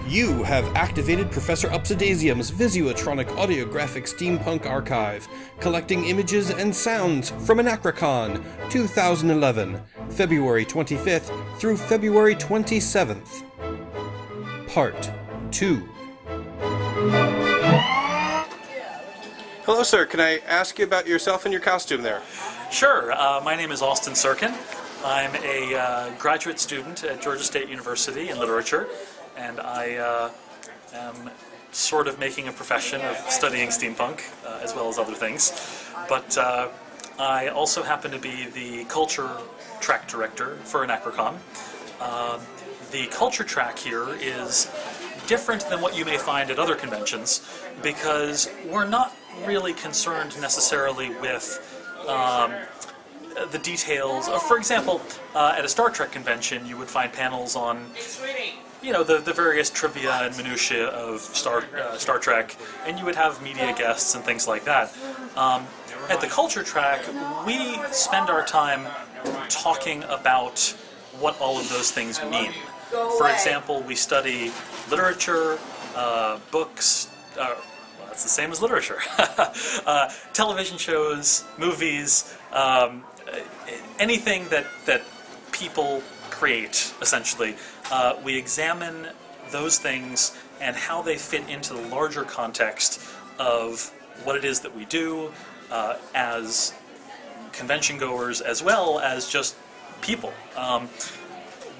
You have activated Professor Upsidasium's Visuatronic Audiographic Steampunk Archive, collecting images and sounds from AnachroCon 2011, February 25th through February 27th. Part 2. Hello, sir. Can I ask you about yourself and your costume there? Sure. My name is Austin Sirkin. I'm a graduate student at Georgia State University in literature, and I am sort of making a profession of studying steampunk, as well as other things. But I also happen to be the culture track director for AnachroCon. The culture track here is different than what you may find at other conventions, because we're not really concerned necessarily with the details. For example, at a Star Trek convention, you would find panels on, you know, the various trivia and minutiae of Star Trek, and you would have media guests and things like that. At the culture track, we spend our time talking about what all of those things mean. For example, we study literature, books, well, that's the same as literature, television shows, movies, anything that people create, essentially. We examine those things and how they fit into the larger context of what it is that we do as convention goers, as well as just people.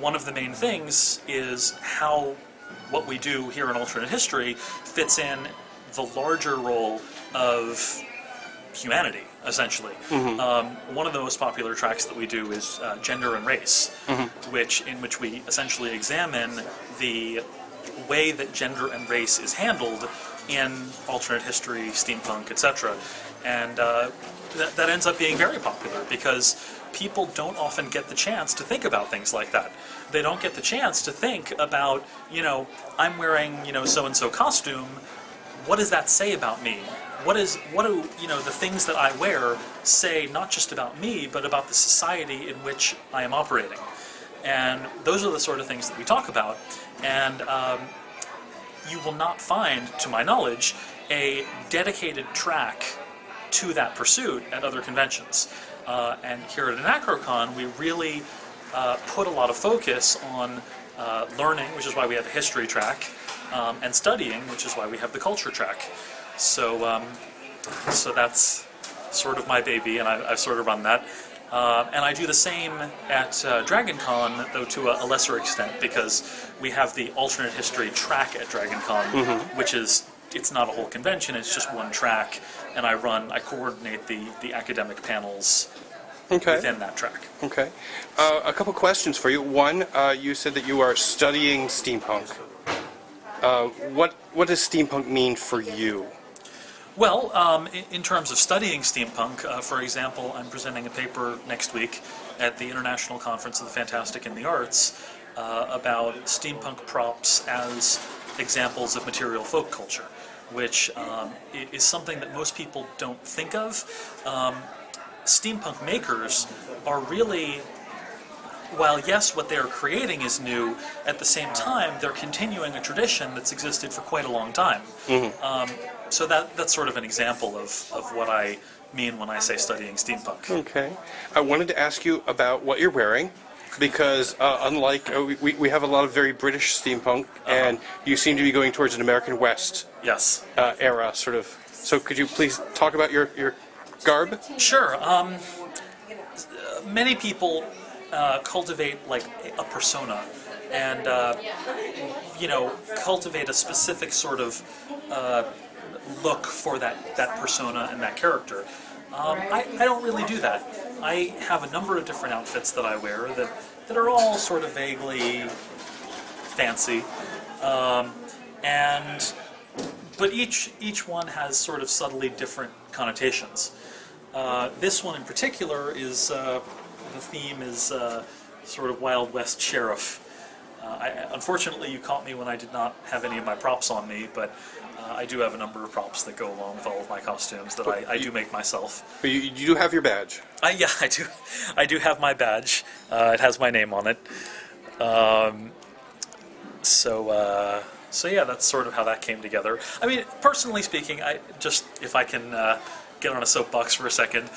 One of the main things is how what we do here in alternate history fits in the larger role of humanity, essentially. Mm-hmm. One of the most popular tracks that we do is Gender and Race, mm-hmm. in which we essentially examine the way that gender and race is handled in alternate history, steampunk, etc. And that ends up being very popular because people don't often get the chance to think about things like that. They don't get the chance to think about, you know, I'm wearing, you know, so-and-so costume. What does that say about me? What do you know, the things that I wear say not just about me, but about the society in which I am operating? And those are the sort of things that we talk about. And you will not find, to my knowledge, a dedicated track to that pursuit at other conventions. And here at AnachroCon, we really put a lot of focus on learning, which is why we have a history track, and studying, which is why we have the culture track. So, so that's sort of my baby, and I've sort of run that. And I do the same at DragonCon, though to a lesser extent, because we have the alternate history track at DragonCon, mm-hmm. which is, it's not a whole convention, it's just one track, and I coordinate the academic panels within that track. Okay. A couple questions for you. One, you said that you are studying steampunk. What does steampunk mean for you? Well, in terms of studying steampunk, for example, I'm presenting a paper next week at the International Conference of the Fantastic and the Arts about steampunk props as examples of material folk culture, which is something that most people don't think of. Steampunk makers are really, while yes, what they're creating is new, at the same time they're continuing a tradition that's existed for quite a long time. Mm-hmm. So that's sort of an example of what I mean when I say studying steampunk. Okay. I wanted to ask you about what you're wearing, because unlike, we have a lot of very British steampunk, and you seem to be going towards an American West era, sort of. So could you please talk about your garb? Sure. Many people cultivate like a persona, and you know, cultivate a specific sort of look for that persona and that character. I don't really do that. I have a number of different outfits that I wear that are all sort of vaguely fancy, but each one has sort of subtly different connotations. This one in particular is the theme is sort of Wild West Sheriff. Unfortunately, you caught me when I did not have any of my props on me, but I do have a number of props that go along with all of my costumes that I do make myself. But you do have your badge. Yeah, I do. I do have my badge. It has my name on it. So So yeah, that's sort of how that came together. I mean, personally speaking, if I can get on a soapbox for a second,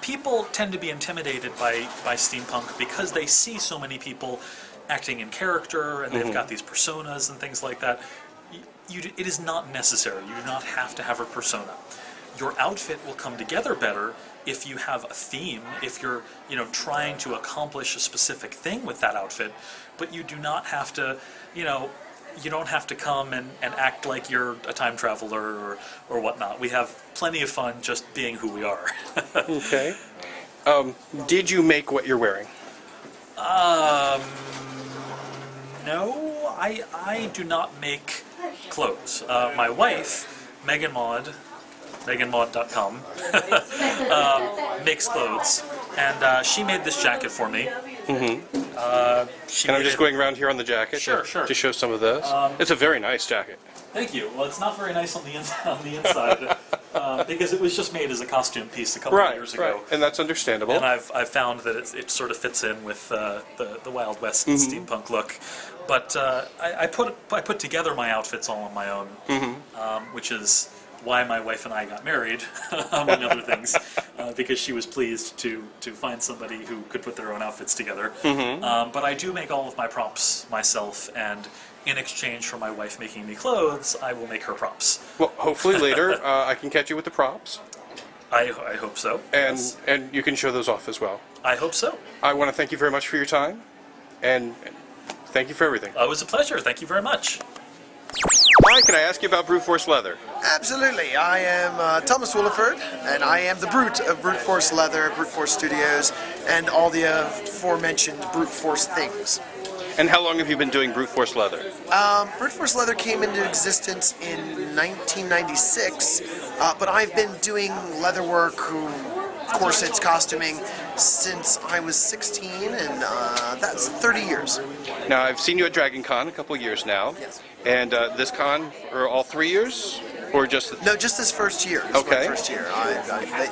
people tend to be intimidated by steampunk because they see so many people acting in character, and they've got these personas and things like that. It is not necessary. You do not have to have a persona. Your outfit will come together better if you have a theme, if you're trying to accomplish a specific thing with that outfit, but you do not have to, you don't have to come and act like you're a time traveler or whatnot. We have plenty of fun just being who we are. Okay. Did you make what you're wearing? No, I do not make clothes. My wife, meganmaud.com, makes clothes, and she made this jacket for me. And I'm just going around here on the jacket to show some of this. It's a very nice jacket. Thank you. Well, it's not very nice on the inside because it was just made as a costume piece a couple of years ago. Right, and that's understandable. And I've found that it sort of fits in with the Wild West steampunk look. But I put together my outfits all on my own, which is why my wife and I got married, among other things, because she was pleased to find somebody who could put their own outfits together. But I do make all of my props myself, and in exchange for my wife making me clothes, I will make her props. Well, hopefully later I can catch you with the props. I hope so. And you can show those off as well. I hope so. I want to thank you very much for your time, and thank you for everything. It was a pleasure. Thank you very much. Hi, can I ask you about Brute Force Leather? Absolutely. I am Thomas Williford, and I am the Brute of Brute Force Leather, Brute Force Studios, and all the aforementioned Brute Force things. And how long have you been doing Brute Force Leather? Brute Force Leather came into existence in 1996, but I've been doing leatherwork, corsets, costuming, since I was 16, and that's 30 years. Now, I've seen you at Dragon Con a couple of years now. Yes. And this con for all 3 years? Or just... No, just this first year. This okay. My first year.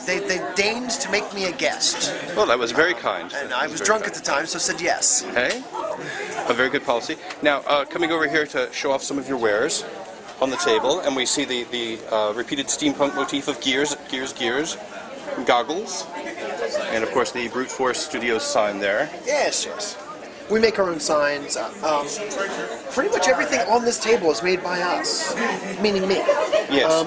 They deigned to make me a guest. Well, that was very kind. And I was drunk at the time, so said yes. Okay. A very good policy. Now, coming over here to show off some of your wares on the table, and we see the repeated steampunk motif of gears, goggles, and of course the Brute Force Studios sign there. Yes, yes. We make our own signs. Pretty much everything on this table is made by us, meaning me. Yes.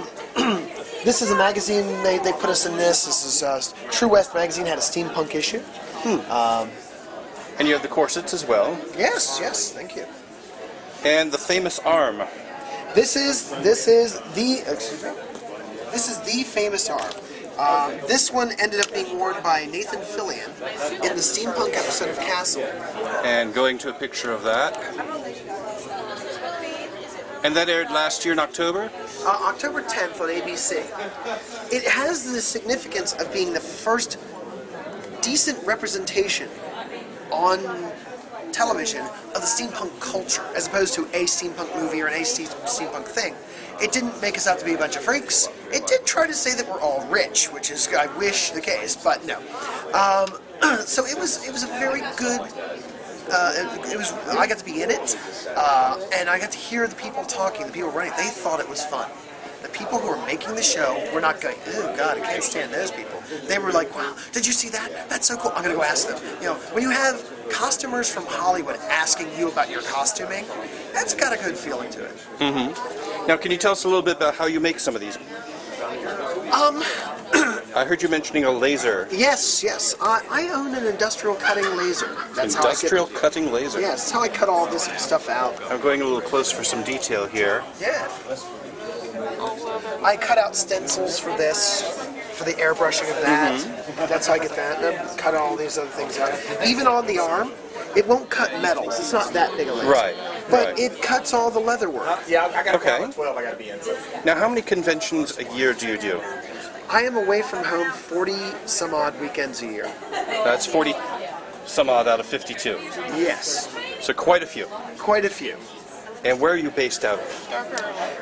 This is a magazine. They put us in this. This is True West magazine had a steampunk issue. And you have the corsets as well. Yes, yes. Thank you. And the famous arm. This is the famous arm. This one ended up being worn by Nathan Fillion in the steampunk episode of Castle. And going to a picture of that. And that aired last year in October? October 10th on ABC. It has the significance of being the first decent representation on television of the steampunk culture, as opposed to a steampunk movie or an steampunk thing. It didn't make us out to be a bunch of freaks. It did try to say that we're all rich, which is, I wish, the case, but no. So it was a very good. I got to be in it, and I got to hear the people talking, the people running. They thought it was fun. The people who were making the show were not going, oh God, I can't stand those people. They were like, wow, did you see that? That's so cool. I'm going to go ask them. You know, when you have costumers from Hollywood asking you about your costuming, that's got a good feeling to it. Mm-hmm. Now, can you tell us a little bit about how you make some of these? I heard you mentioning a laser. Yes, yes. I own an industrial cutting laser. That's industrial cutting laser? Yes, that's how I cut all this stuff out. I'm going a little close for some detail here. Yeah. I cut out stencils for this, for the airbrushing of that. Mm-hmm. That's how I get that. And I cut all these other things out. Even on the arm, it won't cut metals. It's not that big a laser. Right. But it cuts all the leather work. Yeah, I got a 12 I got to be in. Now, how many conventions a year do you do? I am away from home 40 some odd weekends a year. That's 40 some odd out of 52. Yes. So quite a few. Quite a few. And where are you based out of?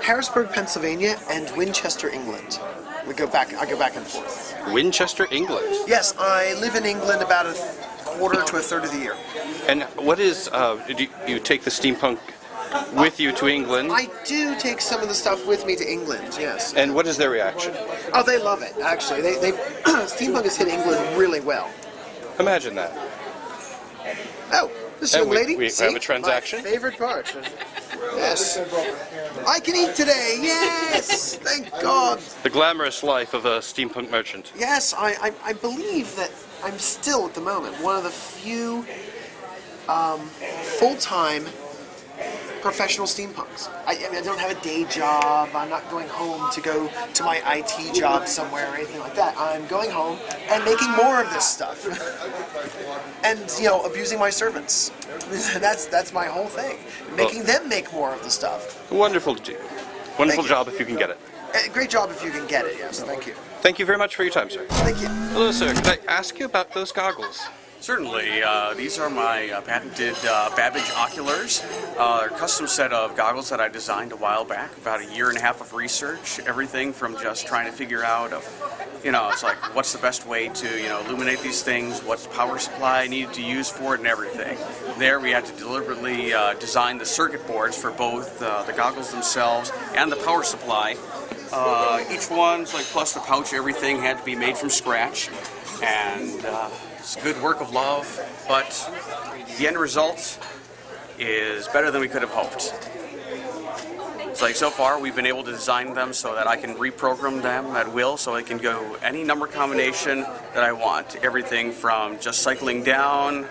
Harrisburg, Pennsylvania, and Winchester, England. I go back and forth. Winchester, England? Yes, I live in England about a quarter to a third of the year. And what is, do you take the steampunk with you to England. I do take some of the stuff with me to England, yes. And what is their reaction? Oh, they love it, actually. They Steampunk has hit England really well. Imagine that. Oh, this young lady. We have a transaction. My favorite part. Yes. I can eat today. Yes. Thank God. The glamorous life of a steampunk merchant. Yes, I believe that I'm still at the moment one of the few full-time professional steampunks. I mean, I don't have a day job. I'm not going home to go to my IT job somewhere or anything like that. I'm going home and making more of this stuff. And, you know, abusing my servants. That's my whole thing. Making them make more of the stuff. Wonderful to do. Wonderful job if you can get it. Great job if you can get it, yes. Thank you. Thank you very much for your time, sir. Thank you. Hello, sir. Could I ask you about those goggles? Certainly. These are my patented Babbage oculars. They're a custom set of goggles that I designed a while back, about a year and a half of research, everything from just trying to figure out, it's like, what's the best way to, illuminate these things, what's the power supply I needed to use for it, and everything. There we had to deliberately design the circuit boards for both the goggles themselves and the power supply. Each one's like, plus the pouch, everything had to be made from scratch. And it's a good work of love, but the end result is better than we could have hoped. It's like, so far we've been able to design them so that I can reprogram them at will, so I can go any number combination that I want. Everything from just cycling down,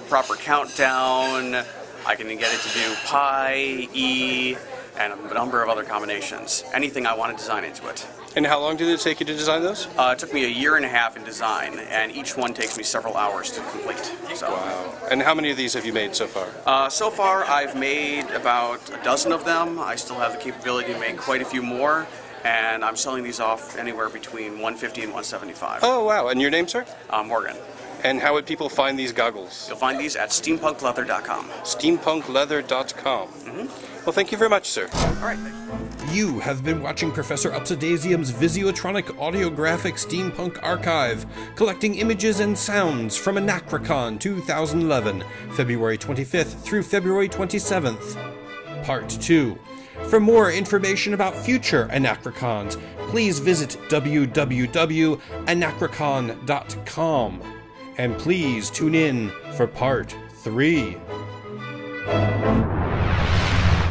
proper countdown, I can get it to do pi, E, and a number of other combinations. Anything I want to design into it. And how long did it take you to design those? It took me a year and a half in design, and each one takes me several hours to complete. So. Wow. And how many of these have you made so far? So far, I've made about a dozen of them. I still have the capability to make quite a few more, and I'm selling these off anywhere between $150 and $175. Oh, wow. And your name, sir? Morgan. And how would people find these goggles? You'll find these at steampunkleather.com. Steampunkleather.com. Mm-hmm. Well, thank you very much, sir. All right. You have been watching Professor Upsidasium's Visiotronic Audiographic Steampunk Archive, collecting images and sounds from AnachroCon 2011, February 25th through February 27th. Part 2. For more information about future AnachroCons, please visit www.anachrocon.com. And please tune in for Part 3.